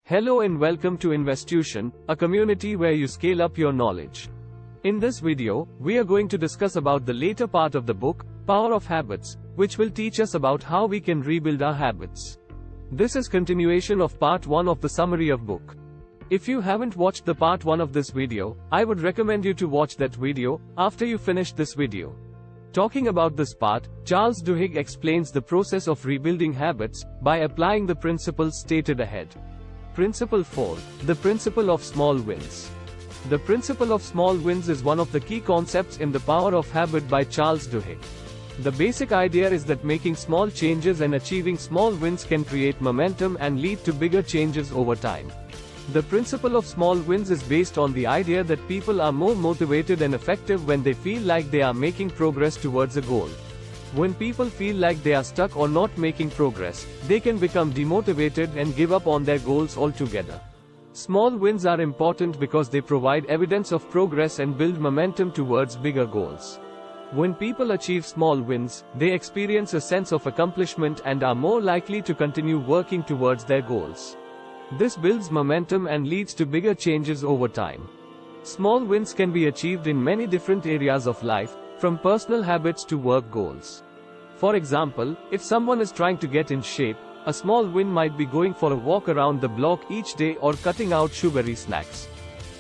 Hello and welcome to Investuition, a community where you scale up your knowledge. In this video, we are going to discuss about the later part of the book, Power of Habits, which will teach us about how we can rebuild our habits. This is continuation of part 1 of the summary of book. If you haven't watched the part 1 of this video, I would recommend you to watch that video after you finish this video. Talking about this part, Charles Duhigg explains the process of rebuilding habits by applying the principles stated ahead. Principle 4. The principle of small wins. The principle of small wins is one of the key concepts in The Power of Habit by Charles Duhigg. The basic idea is that making small changes and achieving small wins can create momentum and lead to bigger changes over time. The principle of small wins is based on the idea that people are more motivated and effective when they feel like they are making progress towards a goal. When people feel like they are stuck or not making progress, they can become demotivated and give up on their goals altogether. Small wins are important because they provide evidence of progress and build momentum towards bigger goals. When people achieve small wins, they experience a sense of accomplishment and are more likely to continue working towards their goals. This builds momentum and leads to bigger changes over time. Small wins can be achieved in many different areas of life, from personal habits to work goals. For example, if someone is trying to get in shape, a small win might be going for a walk around the block each day or cutting out sugary snacks.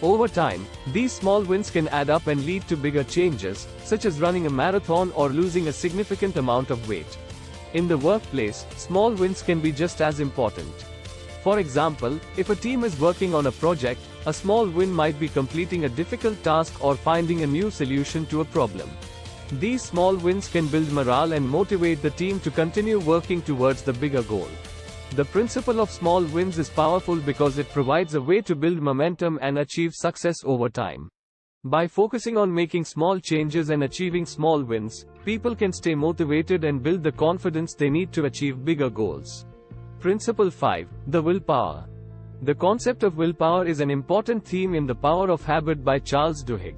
Over time, these small wins can add up and lead to bigger changes, such as running a marathon or losing a significant amount of weight. In the workplace, small wins can be just as important. For example, if a team is working on a project, a small win might be completing a difficult task or finding a new solution to a problem. These small wins can build morale and motivate the team to continue working towards the bigger goal. The principle of small wins is powerful because it provides a way to build momentum and achieve success over time. By focusing on making small changes and achieving small wins, people can stay motivated and build the confidence they need to achieve bigger goals. Principle 5. The willpower. The concept of willpower is an important theme in The Power of Habit by Charles Duhigg.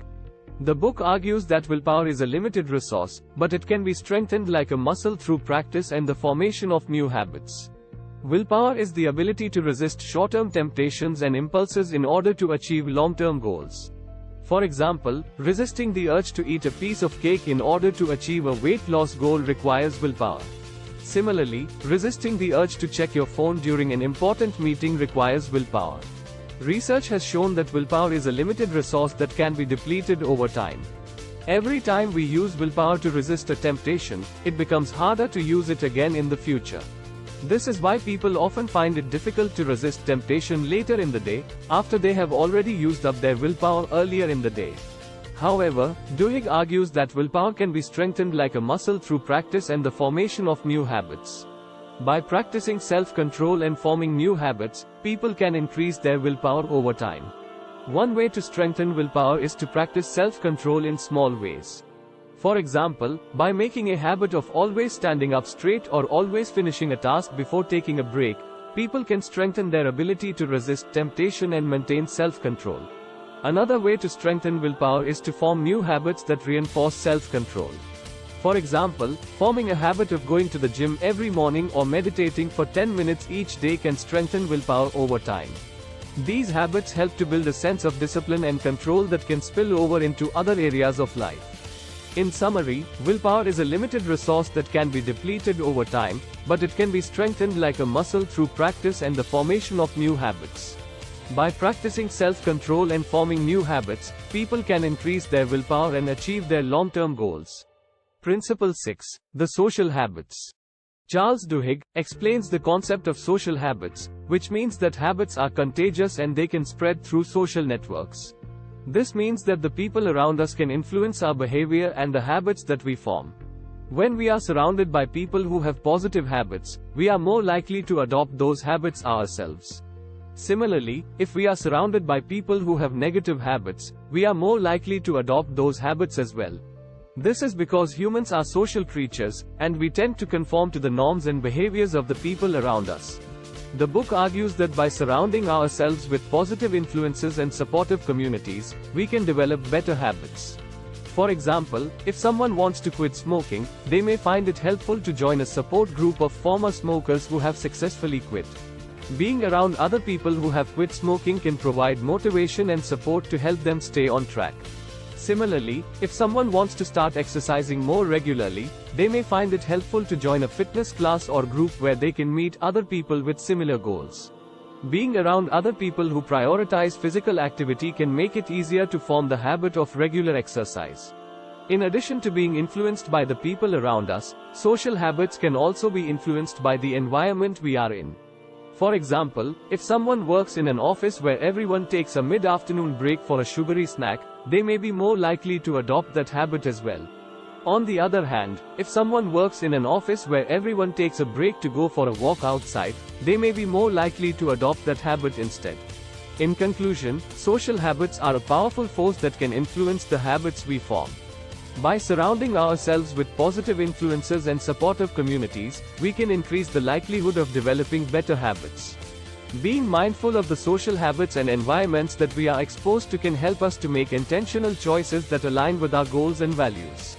The book argues that willpower is a limited resource, but it can be strengthened like a muscle through practice and the formation of new habits. Willpower is the ability to resist short-term temptations and impulses in order to achieve long-term goals. For example, resisting the urge to eat a piece of cake in order to achieve a weight loss goal requires willpower. Similarly, resisting the urge to check your phone during an important meeting requires willpower. Research has shown that willpower is a limited resource that can be depleted over time. Every time we use willpower to resist a temptation, it becomes harder to use it again in the future. This is why people often find it difficult to resist temptation later in the day, after they have already used up their willpower earlier in the day. However, Duhigg argues that willpower can be strengthened like a muscle through practice and the formation of new habits. By practicing self-control and forming new habits, people can increase their willpower over time. One way to strengthen willpower is to practice self-control in small ways. For example, by making a habit of always standing up straight or always finishing a task before taking a break, people can strengthen their ability to resist temptation and maintain self-control. Another way to strengthen willpower is to form new habits that reinforce self-control. For example, forming a habit of going to the gym every morning or meditating for 10 minutes each day can strengthen willpower over time. These habits help to build a sense of discipline and control that can spill over into other areas of life. In summary, willpower is a limited resource that can be depleted over time, but it can be strengthened like a muscle through practice and the formation of new habits. By practicing self-control and forming new habits, people can increase their willpower and achieve their long-term goals. Principle 6. The social habits. Charles Duhigg explains the concept of social habits, which means that habits are contagious and they can spread through social networks. This means that the people around us can influence our behavior and the habits that we form. When we are surrounded by people who have positive habits, we are more likely to adopt those habits ourselves. Similarly, if we are surrounded by people who have negative habits, we are more likely to adopt those habits as well. This is because humans are social creatures, and we tend to conform to the norms and behaviors of the people around us. The book argues that by surrounding ourselves with positive influences and supportive communities, we can develop better habits. For example, if someone wants to quit smoking, they may find it helpful to join a support group of former smokers who have successfully quit. Being around other people who have quit smoking can provide motivation and support to help them stay on track. Similarly, if someone wants to start exercising more regularly, they may find it helpful to join a fitness class or group where they can meet other people with similar goals. Being around other people who prioritize physical activity can make it easier to form the habit of regular exercise. In addition to being influenced by the people around us, social habits can also be influenced by the environment we are in. For example, if someone works in an office where everyone takes a mid-afternoon break for a sugary snack, they may be more likely to adopt that habit as well. On the other hand, if someone works in an office where everyone takes a break to go for a walk outside, they may be more likely to adopt that habit instead. In conclusion, social habits are a powerful force that can influence the habits we form. By surrounding ourselves with positive influences and supportive communities, we can increase the likelihood of developing better habits. Being mindful of the social habits and environments that we are exposed to can help us to make intentional choices that align with our goals and values.